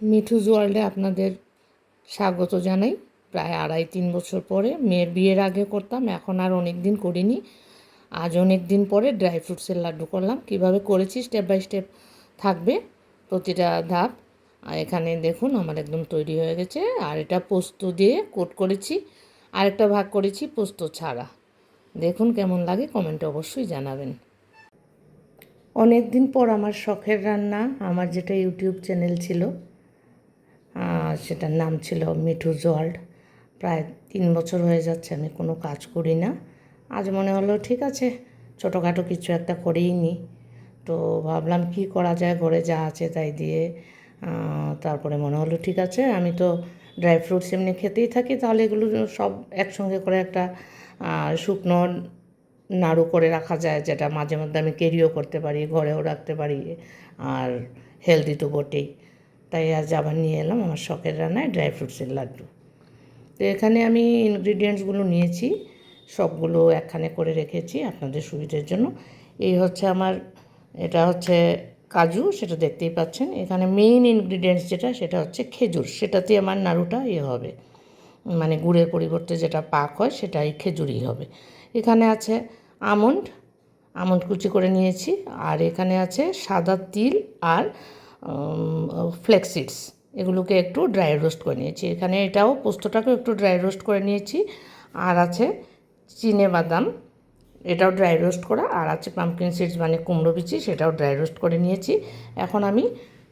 মিঠুজ ওয়ার্ল্ডে আপনাদের স্বাগত জানাই। প্রায় 2.5-3 বছর পরে, মেয়ের বিয়ের আগে করতাম, এখন আর অনেক দিন করিনি। আজ অনেক দিন পরে ড্রাই ফ্রুটসের লাড্ডু করলাম। কিভাবে করেছি স্টেপ বাই স্টেপ থাকবে প্রতিটা ধাপ। আর এখানে দেখুন আমার একদম তৈরি হয়ে গেছে। আর এটা পোস্ত দিয়ে কোট করেছি, আরেকটা ভাগ করেছি পোস্ত ছাড়া। দেখুন কেমন লাগে, কমেন্টে অবশ্যই জানাবেন। অনেক দিন পর আমার শখের রান্না, আমার যেটা ইউটিউব চ্যানেল ছিল সেটার নাম ছিল মিঠুজ ওয়ার্ল্ড। প্রায় 3 বছর হয়ে যাচ্ছে আমি কোনো কাজ করি না। আজ মনে হলো ঠিক আছে, ছোটোখাটো কিছু একটা করেই নিই। তো ভাবলাম কি করা যায়, ঘরে যা আছে তাই দিয়ে। তারপরে মনে হলো ঠিক আছে, আমি তো ড্রাই ফ্রুটস এমনি খেতেই থাকি, তাহলে এগুলো সব একসঙ্গে করে একটা শুকনো নাড়ু করে রাখা যায়, যেটা মাঝে মধ্যে আমি ক্যারিও করতে পারি, ঘরেও রাখতে পারি, আর হেলদি তো বটেই। তাই আজ আবার নিয়ে এলাম আমার শখের রান্নায় ড্রাই ফ্রুটসের লাড্ডু। তো এখানে আমি ইনগ্রিডিয়েন্টসগুলো নিয়েছি, সবগুলো একখানে করে রেখেছি আপনাদের সুবিধার জন্য। এই হচ্ছে আমার, এটা হচ্ছে কাজু, সেটা দেখতেই পাচ্ছেন। এখানে মেইন ইনগ্রিডিয়েন্টস যেটা, সেটা হচ্ছে খেজুর। সেটাতে আমার নাড়ুটা হবে, মানে গুড়ের পরিবর্তে যেটা পাক হয় সেটাই খেজুরই হবে। এখানে আছে আমন্ড, আমন্ড কুচি করে নিয়েছি। আর এখানে আছে সাদা তিল আর ফ্লেক্স সিডস, এগুলোকে একটু ড্রাই রোস্ট করে নিয়েছি। এখানে এটাও পোস্তটাকেও একটু ড্রাই রোস্ট করে নিয়েছি। আর আছে চিনে বাদাম, এটাও ড্রাই রোস্ট করা। আর আছে পাম্পকিন সিডস মানে কুমড়ো বিচি, সেটাও ড্রাই রোস্ট করে নিয়েছি। এখন আমি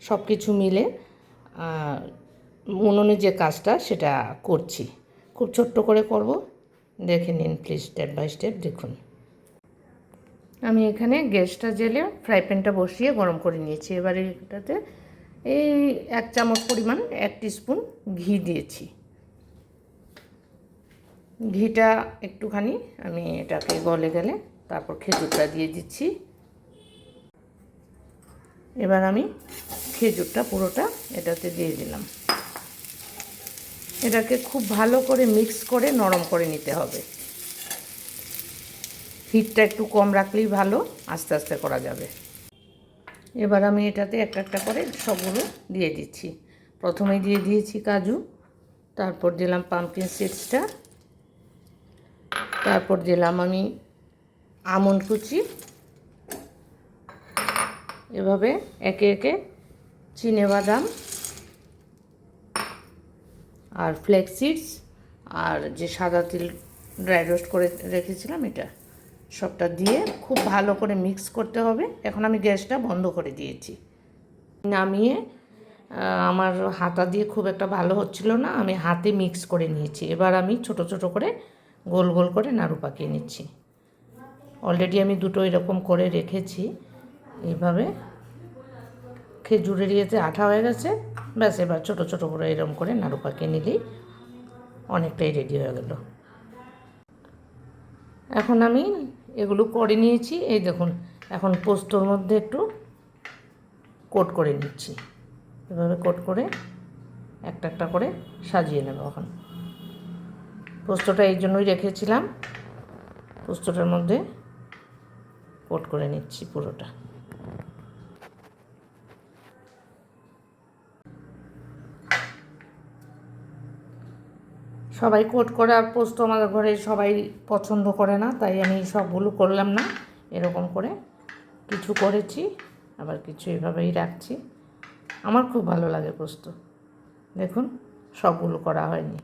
সব কিছু মিলে উনুনে যে কাজটা সেটা করছি, খুব ছোট্ট করে করব। দেখে নিন প্লিজ, স্টেপ বাই স্টেপ দেখুন। আমি এখানে গ্যাসটা জেলে ফ্রাই প্যানটা বসিয়ে গরম করে নিয়েছি। এবারে এটাতে এই 1 চামচ পরিমাণ, 1 টিস্পুন ঘি দিয়েছি। ঘিটা একটুখানি আমি এটাকে গলে গেলে তারপর খেজুরটা দিয়ে দিচ্ছি। এবার আমি খেজুরটা পুরোটা এটাতে দিয়ে দিলাম। এটাকে খুব ভালো করে মিক্স করে নরম করে নিতে হবে। হিটটা একটু কম রাখলেই ভালো, আস্তে আস্তে করা যাবে। এবার আমি এটাতে একটা একটা করে সবগুলো দিয়ে দিচ্ছি। প্রথমে দিয়ে দিয়েছি কাজু, তারপর দিলাম পাম্পকিন সিডসটা, তারপর দিলাম আমি আমন্ড কুচি, এভাবে একে একে চিনে বাদাম আর ফ্লেক্স সিডস আর যে সাদা তিল ড্রাই রোস্ট করে রেখেছিলাম, এটা সবটা দিয়ে খুব ভালো করে মিক্স করতে হবে। এখন আমি গ্যাসটা বন্ধ করে দিয়েছি। নামিয়ে আমার হাতা দিয়ে খুব একটা ভালো হচ্ছিল না, আমি হাতে মিক্স করে নিয়েছি। এবার আমি ছোট ছোট করে গোল গোল করে নাড়ু পাকিয়ে নিচ্ছি। অলরেডি আমি দুটো এরকম করে রেখেছি। এইভাবে খেজুরের ইয়েতে আঠা হয়ে গেছে, ব্যাস। এবার ছোট ছোট করে এরকম করে নাড়ু পাকিয়ে নিলেই অনেকটাই রেডি হয়ে গেল। এখন আমি এগুলো করে নিয়েছি, এই দেখুন। এখন পোস্তর মধ্যে একটু কোট করে নিচ্ছি। এভাবে কোট করে একটা একটা করে সাজিয়ে নেব। এখন পোস্তটা এই জন্যই রেখেছিলাম, পোস্তটার মধ্যে কোট করে নিচ্ছি পুরোটা। সবাই কোট করা পোস্ত আমাদের ঘরে সবাই পছন্দ করে না, তাই আমি সবগুলো করলাম না। এরকম করে কিছু করেছি, আবার কিছু এভাবেই রাখছি। আমার খুব ভালো লাগে পোস্ত। দেখুন সবগুলো করা হয়নি।